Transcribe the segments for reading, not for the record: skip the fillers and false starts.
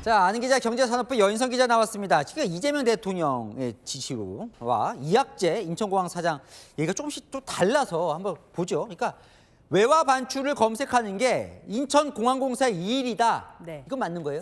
자, 아는 기자 경제산업부 여인성 기자 나왔습니다. 지금 이재명 대통령의 지시와 이학재 인천공항 사장 얘기가 조금씩 또 달라서 한번 보죠. 그러니까 외화 반출을 검색하는 게 인천공항공사의 일이다. 네. 이건 맞는 거예요?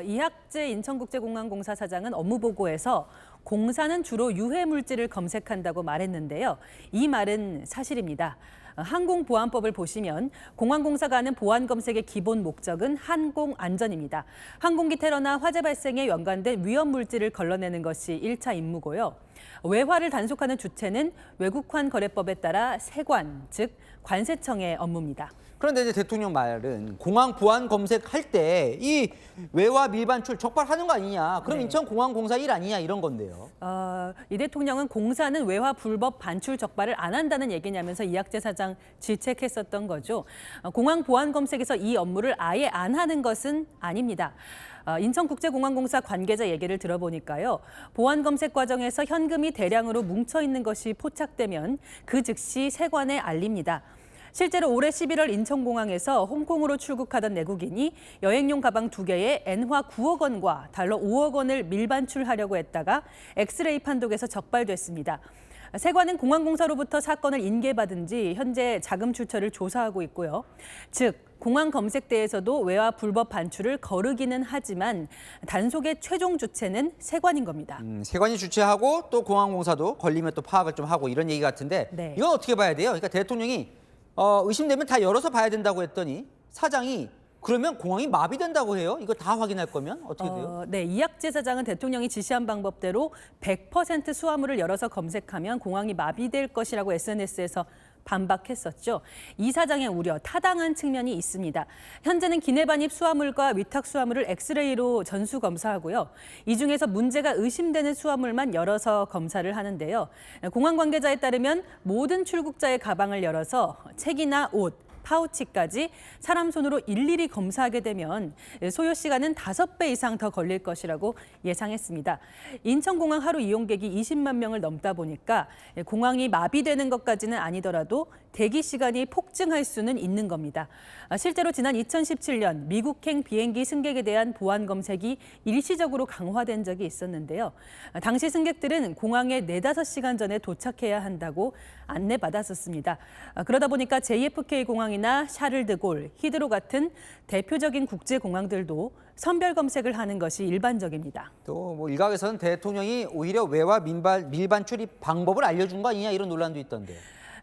이학재 인천국제공항공사 사장은 업무 보고에서 공사는 주로 유해 물질을 검색한다고 말했는데요. 이 말은 사실입니다. 항공보안법을 보시면 공항공사가 하는 보안 검색의 기본 목적은 항공안전입니다. 항공기 테러나 화재 발생에 연관된 위험 물질을 걸러내는 것이 1차 임무고요. 외화를 단속하는 주체는 외국환 거래법에 따라 세관, 즉 관세청의 업무입니다. 그런데 이제 대통령 말은 공항 보안 검색할 때 이 외화 밀반출 적발하는 거 아니냐. 그럼 네. 인천공항공사 일 아니냐 이런 건데요. 이 대통령은 공사는 외화 불법 반출 적발을 안 한다는 얘기냐면서 이학재 사장 질책했었던 거죠. 공항 보안 검색에서 이 업무를 아예 안 하는 것은 아닙니다. 인천국제공항공사 관계자 얘기를 들어보니까요. 보안 검색 과정에서 현금이 대량으로 뭉쳐 있는 것이 포착되면 그 즉시 세관에 알립니다. 실제로 올해 11월 인천공항에서 홍콩으로 출국하던 내국인이 여행용 가방 2개에 엔화 9억 원과 달러 5억 원을 밀반출하려고 했다가 엑스레이 판독에서 적발됐습니다. 세관은 공항공사로부터 사건을 인계받은 지 현재 자금 출처를 조사하고 있고요. 즉, 공항 검색대에서도 외화 불법 반출을 거르기는 하지만 단속의 최종 주체는 세관인 겁니다. 세관이 주최하고 또 공항공사도 걸리면 또 파악을 좀 하고 이런 얘기 같은데 네. 이건 어떻게 봐야 돼요? 그러니까 대통령이 의심되면 다 열어서 봐야 된다고 했더니 사장이 그러면 공항이 마비된다고 해요? 이거 다 확인할 거면 어떻게 돼요? 네, 이학재 사장은 대통령이 지시한 방법대로 100% 수화물을 열어서 검색하면 공항이 마비될 것이라고 SNS에서 반박했었죠. 이 사장의 우려, 타당한 측면이 있습니다. 현재는 기내 반입 수화물과 위탁 수화물을 엑스레이로 전수 검사하고요. 이 중에서 문제가 의심되는 수화물만 열어서 검사를 하는데요. 공항 관계자에 따르면 모든 출국자의 가방을 열어서 책이나 옷, 파우치까지 사람 손으로 일일이 검사하게 되면 소요 시간은 5배 이상 더 걸릴 것이라고 예상했습니다. 인천공항 하루 이용객이 20만 명을 넘다 보니까 공항이 마비되는 것까지는 아니더라도 대기 시간이 폭증할 수는 있는 겁니다. 실제로 지난 2017년 미국행 비행기 승객에 대한 보안 검색이 일시적으로 강화된 적이 있었는데요. 당시 승객들은 공항에 4-5시간 전에 도착해야 한다고 안내받았었습니다. 그러다 보니까 JFK 공항이나 샤를드골, 히드로 같은 대표적인 국제공항들도 선별 검색을 하는 것이 일반적입니다. 또 뭐 일각에서는 대통령이 오히려 외화 밀반출입 방법을 알려준 거 아니냐 이런 논란도 있던데요.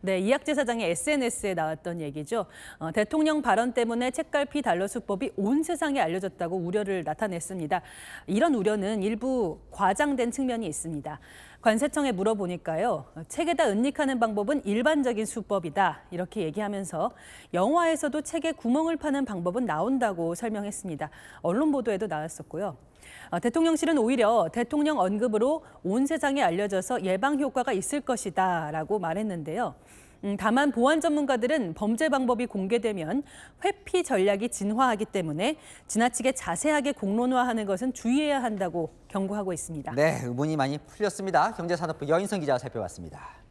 네, 이학재 사장의 SNS에 나왔던 얘기죠. 대통령 발언 때문에 책갈피 달러 수법이 온 세상에 알려졌다고 우려를 나타냈습니다. 이런 우려는 일부 과장된 측면이 있습니다. 관세청에 물어보니까요. 책에다 은닉하는 방법은 일반적인 수법이다. 이렇게 얘기하면서 영화에서도 책에 구멍을 파는 방법은 나온다고 설명했습니다. 언론 보도에도 나왔었고요. 대통령실은 오히려 대통령 언급으로 온 세상에 알려져서 예방 효과가 있을 것이다라고 말했는데요. 다만 보안 전문가들은 범죄 방법이 공개되면 회피 전략이 진화하기 때문에 지나치게 자세하게 공론화하는 것은 주의해야 한다고 경고하고 있습니다. 네, 의문이 많이 풀렸습니다. 경제산업부 여인성 기자가 살펴봤습니다.